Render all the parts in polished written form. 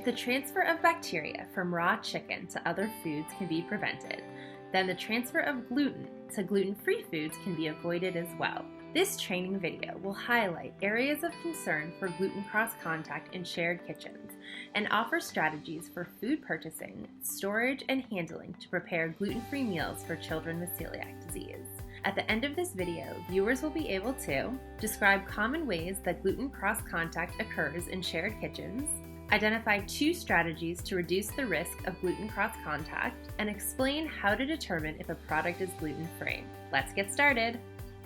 the transfer of bacteria from raw chicken to other foods can be prevented, then the transfer of gluten to gluten-free foods can be avoided as well. This training video will highlight areas of concern for gluten cross-contact in shared kitchens and offer strategies for food purchasing, storage, and handling to prepare gluten-free meals for children with celiac disease. At the end of this video, viewers will be able to describe common ways that gluten cross-contact occurs in shared kitchens, identify 2 strategies to reduce the risk of gluten cross-contact, and explain how to determine if a product is gluten-free. Let's get started.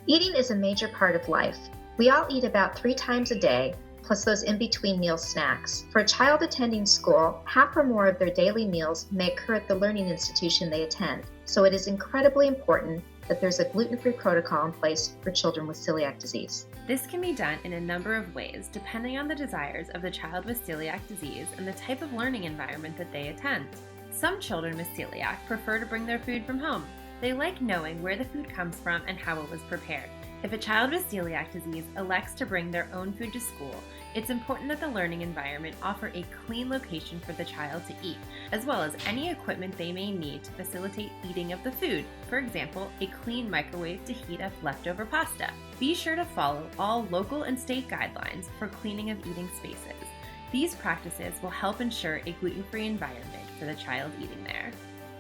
Eating is a major part of life. We all eat about 3 times a day, plus those in-between meal snacks. For a child attending school, half or more of their daily meals may occur at the learning institution they attend, so it is incredibly important that there's a gluten-free protocol in place for children with celiac disease. This can be done in a number of ways depending on the desires of the child with celiac disease and the type of learning environment that they attend. Some children with celiac prefer to bring their food from home. They like knowing where the food comes from and how it was prepared. If a child with celiac disease elects to bring their own food to school, it's important that the learning environment offer a clean location for the child to eat, as well as any equipment they may need to facilitate eating of the food. For example, a clean microwave to heat up leftover pasta. Be sure to follow all local and state guidelines for cleaning of eating spaces. These practices will help ensure a gluten-free environment for the child eating there.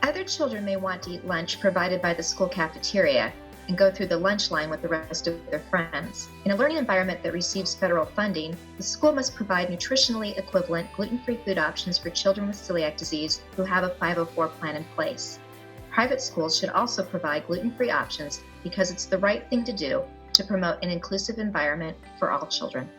Other children may want to eat lunch provided by the school cafeteria and go through the lunch line with the rest of their friends. In a learning environment that receives federal funding, the school must provide nutritionally equivalent gluten-free food options for children with celiac disease who have a 504 plan in place. Private schools should also provide gluten-free options because it's the right thing to do to promote an inclusive environment for all children.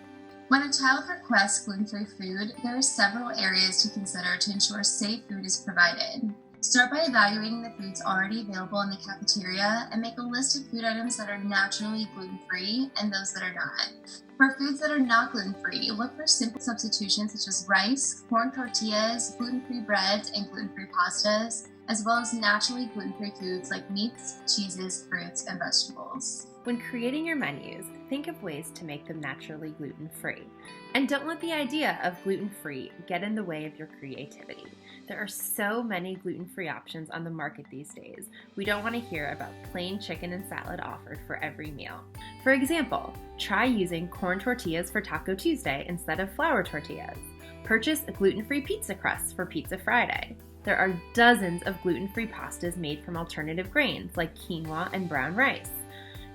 When a child requests gluten-free food, there are several areas to consider to ensure safe food is provided. Start by evaluating the foods already available in the cafeteria and make a list of food items that are naturally gluten-free and those that are not. For foods that are not gluten-free, look for simple substitutions such as rice, corn tortillas, gluten-free breads, and gluten-free pastas, as well as naturally gluten-free foods like meats, cheeses, fruits, and vegetables. When creating your menus, think of ways to make them naturally gluten-free. And don't let the idea of gluten-free get in the way of your creativity. There are so many gluten-free options on the market these days. We don't want to hear about plain chicken and salad offered for every meal. For example, try using corn tortillas for Taco Tuesday instead of flour tortillas. Purchase a gluten-free pizza crust for Pizza Friday. There are dozens of gluten-free pastas made from alternative grains like quinoa and brown rice.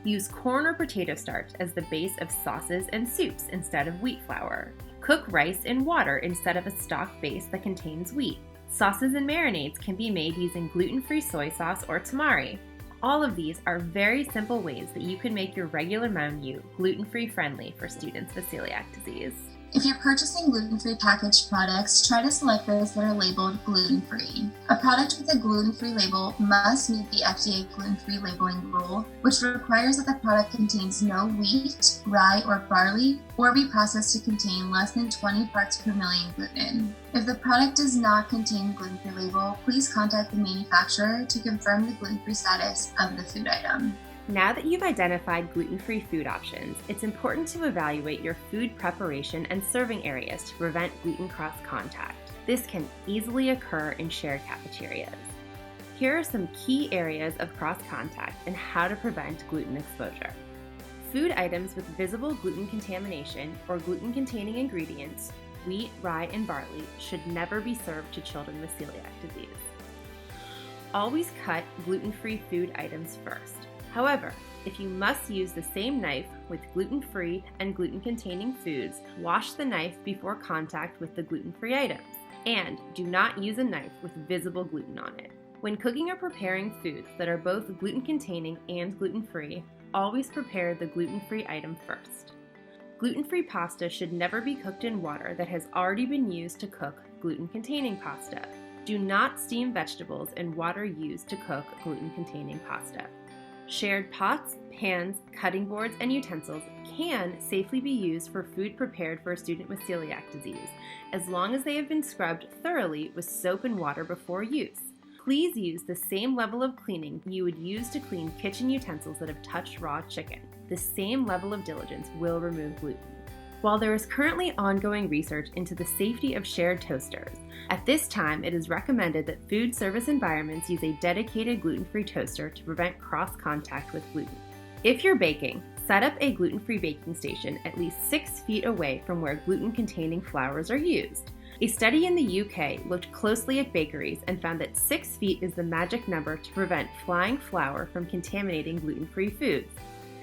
Use corn or potato starch as the base of sauces and soups instead of wheat flour. Cook rice in water instead of a stock base that contains wheat. Sauces and marinades can be made using gluten-free soy sauce or tamari. All of these are very simple ways that you can make your regular menu gluten-free friendly for students with celiac disease. If you're purchasing gluten-free packaged products, try to select those that are labeled gluten-free. A product with a gluten-free label must meet the FDA gluten-free labeling rule, which requires that the product contains no wheat, rye, or barley, or be processed to contain less than 20 parts per million gluten. If the product does not contain a gluten-free label, please contact the manufacturer to confirm the gluten-free status of the food item. Now that you've identified gluten-free food options, it's important to evaluate your food preparation and serving areas to prevent gluten cross-contact. This can easily occur in shared cafeterias. Here are some key areas of cross-contact and how to prevent gluten exposure. Food items with visible gluten contamination or gluten-containing ingredients, wheat, rye, and barley, should never be served to children with celiac disease. Always cut gluten-free food items first. However, if you must use the same knife with gluten-free and gluten-containing foods, wash the knife before contact with the gluten-free items, and do not use a knife with visible gluten on it. When cooking or preparing foods that are both gluten-containing and gluten-free, always prepare the gluten-free item first. Gluten-free pasta should never be cooked in water that has already been used to cook gluten-containing pasta. Do not steam vegetables in water used to cook gluten-containing pasta. Shared pots, pans, cutting boards, and utensils can safely be used for food prepared for a student with celiac disease, as long as they have been scrubbed thoroughly with soap and water before use. Please use the same level of cleaning you would use to clean kitchen utensils that have touched raw chicken. The same level of diligence will remove gluten. While there is currently ongoing research into the safety of shared toasters, at this time it is recommended that food service environments use a dedicated gluten-free toaster to prevent cross-contact with gluten. If you're baking, set up a gluten-free baking station at least 6 feet away from where gluten-containing flours are used. A study in the UK looked closely at bakeries and found that 6 feet is the magic number to prevent flying flour from contaminating gluten-free foods.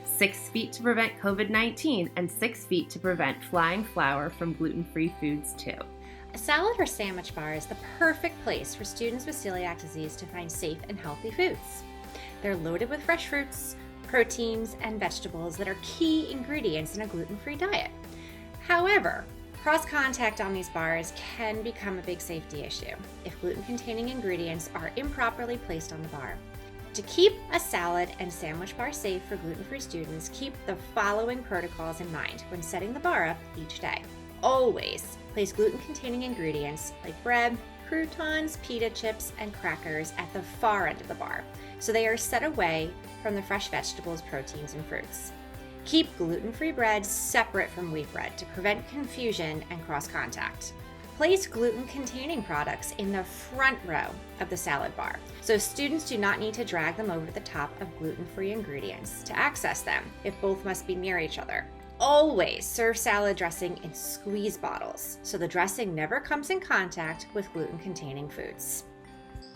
6 feet to prevent COVID-19 and 6 feet to prevent flying flour from gluten-free foods too. A salad or sandwich bar is the perfect place for students with celiac disease to find safe and healthy foods. They're loaded with fresh fruits, proteins, and vegetables that are key ingredients in a gluten-free diet. However, cross-contact on these bars can become a big safety issue if gluten-containing ingredients are improperly placed on the bar. To keep a salad and sandwich bar safe for gluten-free students, keep the following protocols in mind when setting the bar up each day. Always place gluten-containing ingredients like bread, croutons, pita chips, and crackers at the far end of the bar, so they are set away from the fresh vegetables, proteins, and fruits. Keep gluten-free bread separate from wheat bread to prevent confusion and cross-contact. Place gluten-containing products in the front row of the salad bar, so students do not need to drag them over the top of gluten-free ingredients to access them if both must be near each other. Always serve salad dressing in squeeze bottles, so the dressing never comes in contact with gluten-containing foods.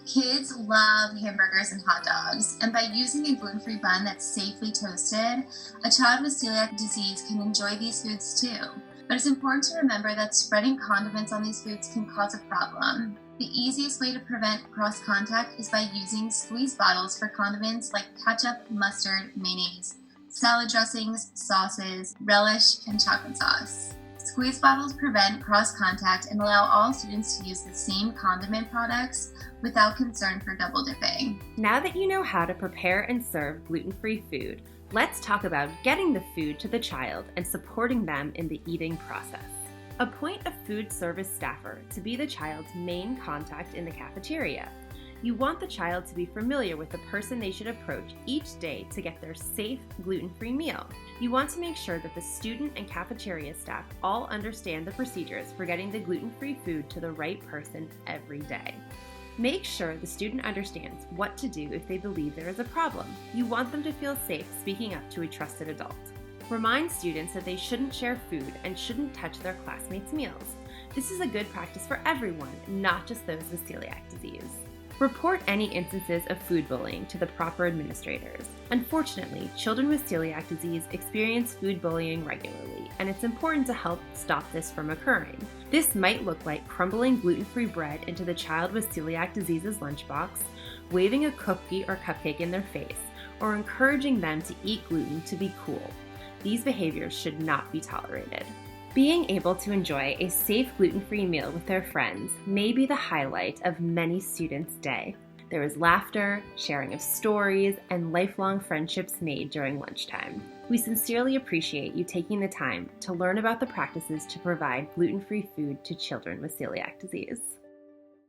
Kids love hamburgers and hot dogs, and by using a gluten-free bun that's safely toasted, a child with celiac disease can enjoy these foods too. But it's important to remember that spreading condiments on these foods can cause a problem. The easiest way to prevent cross-contact is by using squeeze bottles for condiments like ketchup, mustard, mayonnaise, salad dressings, sauces, relish, and chocolate sauce. Squeeze bottles prevent cross-contact and allow all students to use the same condiment products without concern for double dipping. Now that you know how to prepare and serve gluten-free food, let's talk about getting the food to the child and supporting them in the eating process. Appoint a food service staffer to be the child's main contact in the cafeteria. You want the child to be familiar with the person they should approach each day to get their safe, gluten-free meal. You want to make sure that the student and cafeteria staff all understand the procedures for getting the gluten-free food to the right person every day. Make sure the student understands what to do if they believe there is a problem. You want them to feel safe speaking up to a trusted adult. Remind students that they shouldn't share food and shouldn't touch their classmates' meals. This is a good practice for everyone, not just those with celiac disease. Report any instances of food bullying to the proper administrators. Unfortunately, children with celiac disease experience food bullying regularly, and it's important to help stop this from occurring. This might look like crumbling gluten-free bread into the child with celiac disease's lunchbox, waving a cookie or cupcake in their face, or encouraging them to eat gluten to be cool. These behaviors should not be tolerated. Being able to enjoy a safe gluten-free meal with their friends may be the highlight of many students' day. There is laughter, sharing of stories, and lifelong friendships made during lunchtime. We sincerely appreciate you taking the time to learn about the practices to provide gluten-free food to children with celiac disease.